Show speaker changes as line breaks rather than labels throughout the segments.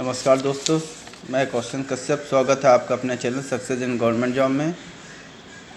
नमस्कार दोस्तों, मैं कौशन कश्यप। स्वागत है आपका अपने channel success in government job में।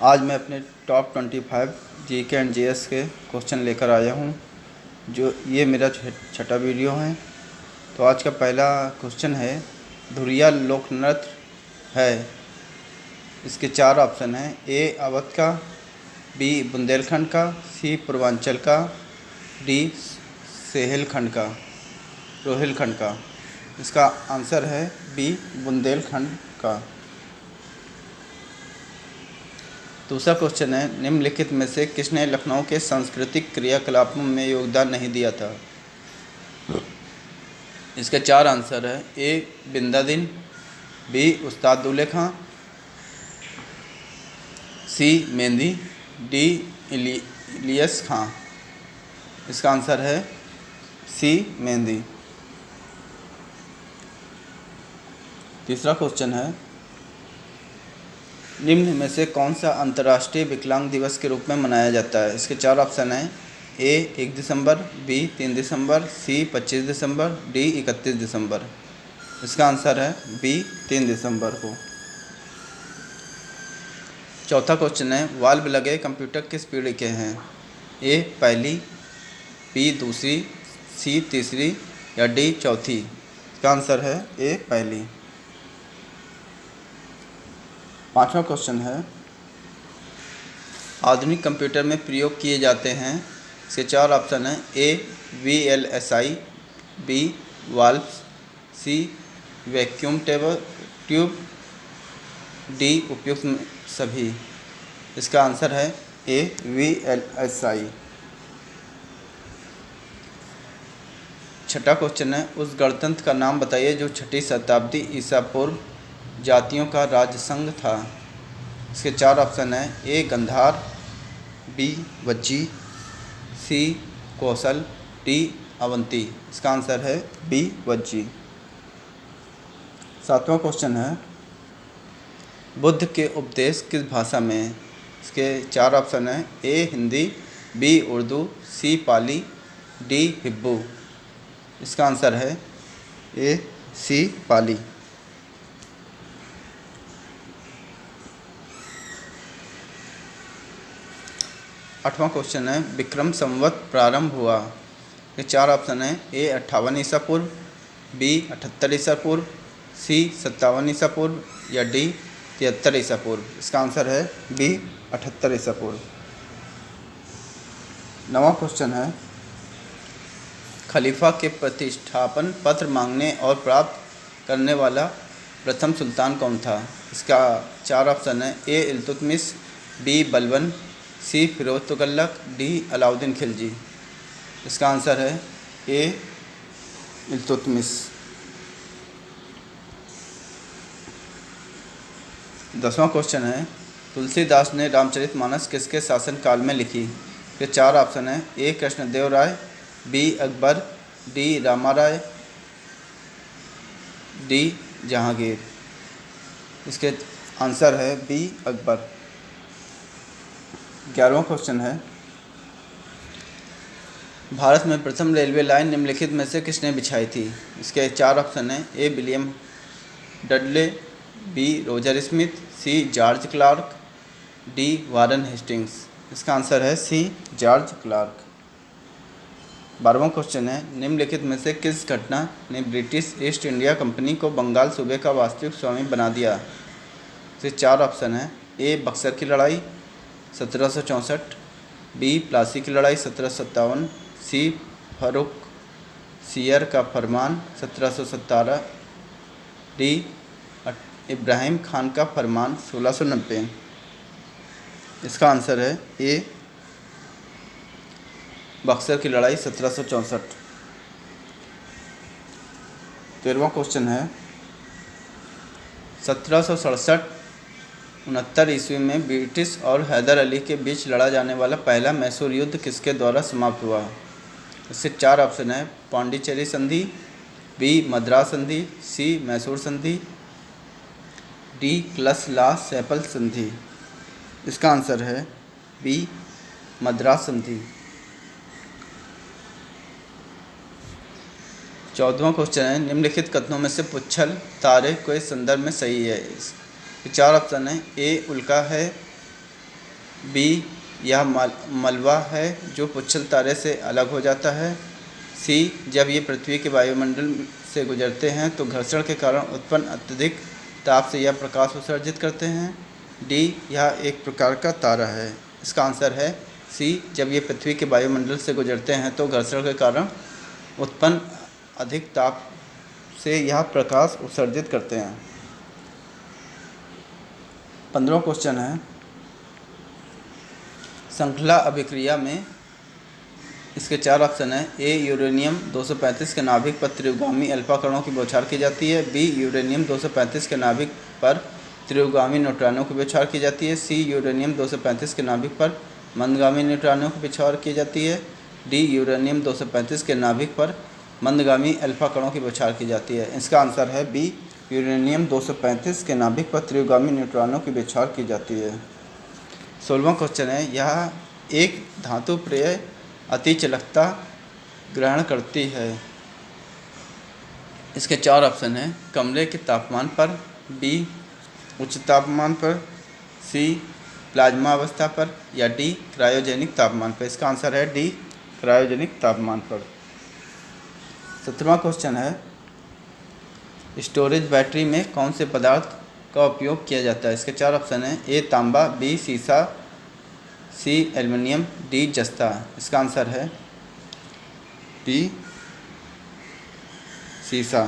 आज मैं अपने टॉप 25 जीके एंड जीएस के क्वेश्चन लेकर आया हूं, जो ये मेरा छठा वीडियो है। तो आज का पहला क्वेश्चन है, धुरिया लोक नृत्य है। इसके 4 ऑप्शन हैं। ए अवध का, बी बुंदेलखंड का, सी पूर्वांचल का, डी रोहिलखंड का। इसका आंसर है बी बुंदेलखंड का। दूसरा क्वेश्चन है, निम्नलिखित में से किसने लखनऊ के सांस्कृतिक क्रियाकलापों में योगदान नहीं दिया था। इसके 4 आंसर है। ए बिंदा दिन, बी उस्ताद दूल्हे खां, सी मेहंदी, डी इलियस खां। इसका आंसर है सी मेहंदी। तीसरा क्वेश्चन है, निम्न में से कौन सा अंतर्राष्ट्रीय विकलांग दिवस के रूप में मनाया जाता है। इसके 4 ऑप्शन हैं। ए 1 दिसंबर, बी 3 दिसंबर, सी 25 दिसंबर, डी 31 दिसंबर। इसका आंसर है बी 3 दिसंबर को। चौथा क्वेश्चन है, वाल्व लगे कंप्यूटर किस पीढ़ी के हैं। ए पहली, बी दूसरी, सी तीसरी या डी चौथी। इसका आंसर है ए पहली। पांचवा क्वेश्चन है, आधुनिक कंप्यूटर में प्रयोग किए जाते हैं। इसके 4 ऑप्शन हैं। ए VLSI, बी वाल्व्स, सी वैक्यूम ट्यूब, डी उपयुक्त सभी। इसका आंसर है ए VLSI। छठा क्वेश्चन है, उस गणतंत्र का नाम बताइए जो 6वीं शताब्दी ईसा पूर्व जातियों का राज्य संघ था। इसके 4 ऑप्शन हैं। ए गंधार, बी वज्जी, सी कौशल, डी अवंती। इसका आंसर है बी वज्जी। 7वां क्वेश्चन है, बुद्ध के उपदेश किस भाषा में हैं। इसके 4 ऑप्शन हैं। ए हिंदी, बी उर्दू, सी पाली, डी हिब्बू। इसका आंसर है ए सी पाली। 8वां क्वेश्चन है, विक्रम संवत प्रारंभ हुआ। ये 4 ऑप्शन हैं। ए 58 ईसा पूर्व, बी 78 ईसा पूर्व, सी 57 ईसा पूर्व या डी 73 ईसा पूर्व। इसका आंसर है बी 78 ईसा पूर्व। 9वां क्वेश्चन है, खलीफा के प्रतिष्ठापन पत्र मांगने और प्राप्त करने वाला प्रथम सुल्तान कौन था। इसका 4 ऑप्शन है। ए इल्तुतमिश, बी बलबन, सी फिरोज तुगलक, डी अलाउद्दीन खिलजी। इसका आंसर है ए इल्तुतमिश। 10वां क्वेश्चन है, तुलसीदास ने रामचरितमानस किसके शासनकाल में लिखी। ये 4 ऑप्शन हैं। A Krishnadeva Raya, B Akbar, D Ramaraya, D Jahangir. इसके आंसर है बी अकबर। 11वां क्वेश्चन है, भारत में प्रथम रेलवे लाइन निम्नलिखित में से किसने बिछाई थी। इसके 4 ऑप्शन हैं। A William Dudley, B Roger Smith, C George Clark, D Warren Hastings. इसका आंसर है सी जॉर्ज क्लार्क। 12वां क्वेश्चन है, निम्नलिखित में से किस घटना ने ब्रिटिश ईस्ट इंडिया कंपनी को बंगाल सूबे का वास्तविक स्वामी बना दिया। इसके 4 ऑप्शन हैं। ए बक्सर की लड़ाई 1764, बी प्लासी की लड़ाई 1757, सी फर्रुख सियर का फरमान 1717, डी इब्राहिम खान का फरमान 1690। इसका आंसर है ए बक्सर की लड़ाई 1764। 13वां क्वेश्चन है, 1767-69 ईस्वी में ब्रिटिश और हैदर अली के बीच लड़ा जाने वाला पहला मैसूर युद्ध किसके द्वारा समाप्त हुआ। इससे 4 ऑप्शन है। पांडिचेरी संधि, बी मद्रास संधि, सी मैसूर संधि, डी क्लस ला सैपल संधि। इसका आंसर है बी मद्रास संधि। 14वां क्वेश्चन है, निम्नलिखित कथनों में से पुच्छल तारे के संदर्भ में सही है। इसके 4 ऑप्शन है। ए उल्का है, बी यह मलबा है जो पुच्छल तारे से अलग हो जाता है, सी जब ये पृथ्वी के वायुमंडल से गुजरते हैं तो घर्षण के कारण उत्पन्न अत्यधिक ताप से यह प्रकाश उत्सर्जित करते हैं, डी यह एक प्रकार का तारा है। इसका आंसर है सी, जब ये पृथ्वी के वायुमंडल से गुजरते हैं तो घर्षण के कारण उत्पन्न अधिक ताप से यह प्रकाश उत्सर्जित करते हैं। 15वां क्वेश्चन है, श्रृंखला अभिक्रिया में इसके 4 ऑप्शन है। ए यूरेनियम 235 के नाभिक पर त्रियुगामी अल्फा कणों की बौछार की जाती है, बी यूरेनियम 235 के नाभिक पर त्रियुगामी न्यूट्रॉनों की बौछार की जाती है, सी यूरेनियम 235 के नाभिक पर मंदगामी न्यूट्रॉनों की बौछार की जाती है, डी यूरेनियम 235 के नाभिक पर मंदगामी अल्फा कणों की बौछार की जाती है। इसका आंसर है बी, यूरेनियम 235 के नाभिक पर त्रियुगामी न्यूट्रॉनों की बौछार की जाती है। 16वां क्वेश्चन है, यह एक धातु प्रेय अतिचालकता ग्रहण करती है। इसके 4 ऑप्शन हैं। कमरे के तापमान पर, बी उच्च तापमान पर, सी प्लाज्मा अवस्था पर, या डी क्रायोजेनिक तापमान पर। इसका आंसर है डी, क्रायोजेनिक तापमान पर। 17वां क्वेश्चन है, स्टोरेज बैटरी में कौन से पदार्थ का उपयोग किया जाता है। इसके 4 ऑप्शन हैं। ए तांबा, बी सीसा, सी एल्युमिनियम, डी जस्ता। इसका आंसर है डी सीसा।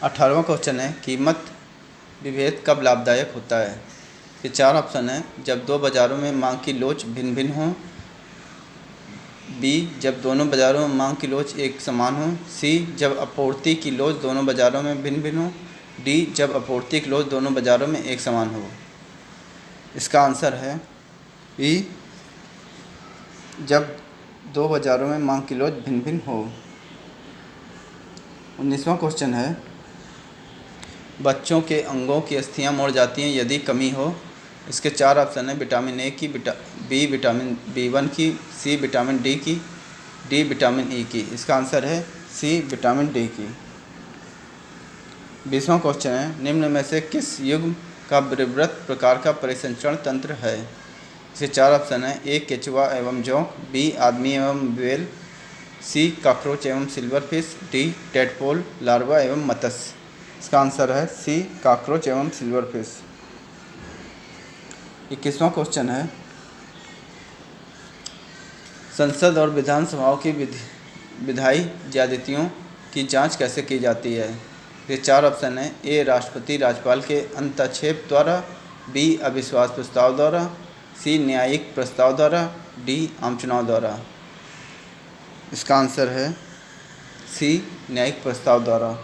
18वां क्वेश्चन है, कीमत विभेद कब लाभदायक होता है। ये 4 ऑप्शन है। जब दो बाज़ारों में मांग की लोच भिन्न भिन्न हो, बी जब दोनों बाज़ारों में मांग की लोच एक समान हो, सी जब आपूर्ति की लोच दोनों बाज़ारों में भिन्न भिन्न हो, डी जब आपूर्ति की लोच दोनों बाज़ारों में एक समान हो। इसका आंसर है बी, जब दो बाज़ारों में मांग की लोच भिन्न भिन्न हो। 19वां क्वेश्चन है, बच्चों के अंगों की अस्थियां मुड़ जाती हैं यदि कमी हो। इसके 4 ऑप्शन है। विटामिन ए की, बी विटामिन B1 की, सी विटामिन डी की, डी विटामिन ई की। इसका आंसर है सी विटामिन डी की। 20वां क्वेश्चन है, निम्न में से किस युग्म का विवृत प्रकार का परिसंचरण तंत्र है। इसके 4 ऑप्शन है। ए केचुआ एवं जोंक, बी आदमी एवं व्हेल, सी कॉकरोच एवं सिल्वरफिश, डी टेडपोल लार्वा एवं मत्स्य। इसका आंसर है सी कॉकरोच एवं सिल्वरफिश। 21वां क्वेश्चन है, संसद और विधानसभाओं की विधायी ज्यादतियों की जांच कैसे की जाती है। ये 4 ऑप्शन है। ए राष्ट्रपति राज्यपाल के हस्तक्षेप द्वारा, बी अविश्वास प्रस्ताव द्वारा, सी न्यायिक प्रस्ताव द्वारा, डी आम चुनाव द्वारा। इसका आंसर है सी न्यायिक प्रस्ताव द्वारा।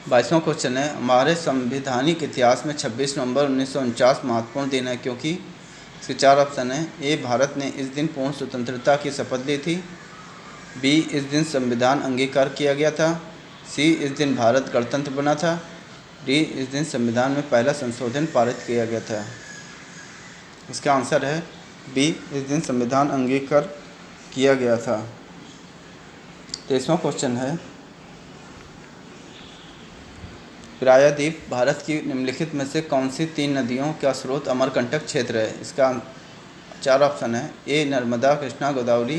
22वां क्वेश्चन है, हमारे संवैधानिक इतिहास में 26 नवंबर 1949 महत्वपूर्ण दिन है क्योंकि। इसके 4 ऑप्शन है। ए भारत ने इस दिन पूर्ण स्वतंत्रता की शपथ ली थी, बी इस दिन संविधान अंगीकार किया गया था, सी इस दिन भारत गणतंत्र बना था, डी इस दिन संविधान में पहला संशोधन पारित किया गया था। इसका आंसर है बी, इस दिन संविधान अंगीकार किया गया था। 23वां क्वेश्चन है, प्रायद्वीप भारत की निम्नलिखित में से कौन सी 3 नदियों का स्रोत अमरकंटक क्षेत्र है। इसका 4 ऑप्शन है। ए नर्मदा कृष्णा गोदावरी,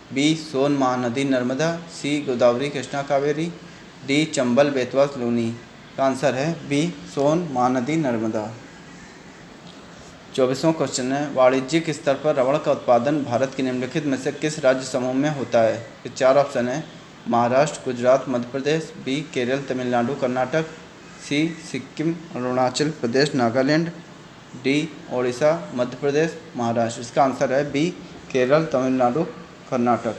बी सोन महानदी नर्मदा, सी गोदावरी कृष्णा कावेरी, डी चंबल बेतवा लूनी। का आंसर है बी सोन महानदी नर्मदा। 24वां क्वेश्चन है, वाणिज्यिक स्तर पर रबड़ का उत्पादन भारत के निम्नलिखित में से किस राज्य समूह में होता है। ये 4 ऑप्शन है। महाराष्ट्र, गुजरात, मध्य प्रदेश, बी केरल, तमिलनाडु, कर्नाटक, सी सिक्किम, अरुणाचल प्रदेश, नागालैंड, डी ओडिशा, मध्य प्रदेश, महाराष्ट्र। इसका आंसर है बी केरल, तमिलनाडु, कर्नाटक।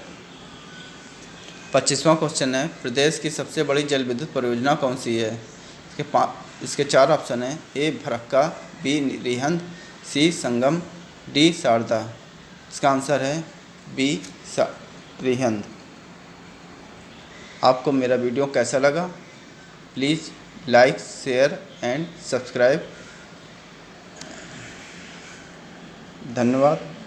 25वां क्वेश्चन है, प्रदेश की सबसे बड़ी जल विद्युत परियोजना कौन सी है। इसके 4 ऑप्शन है। ए फरक्का, बी रिहंद, सी संगम, डी शारदा। इसका आंसर है बी रिहंद। आपको मेरा वीडियो कैसा लगा? Please like, share and subscribe. धन्यवाद।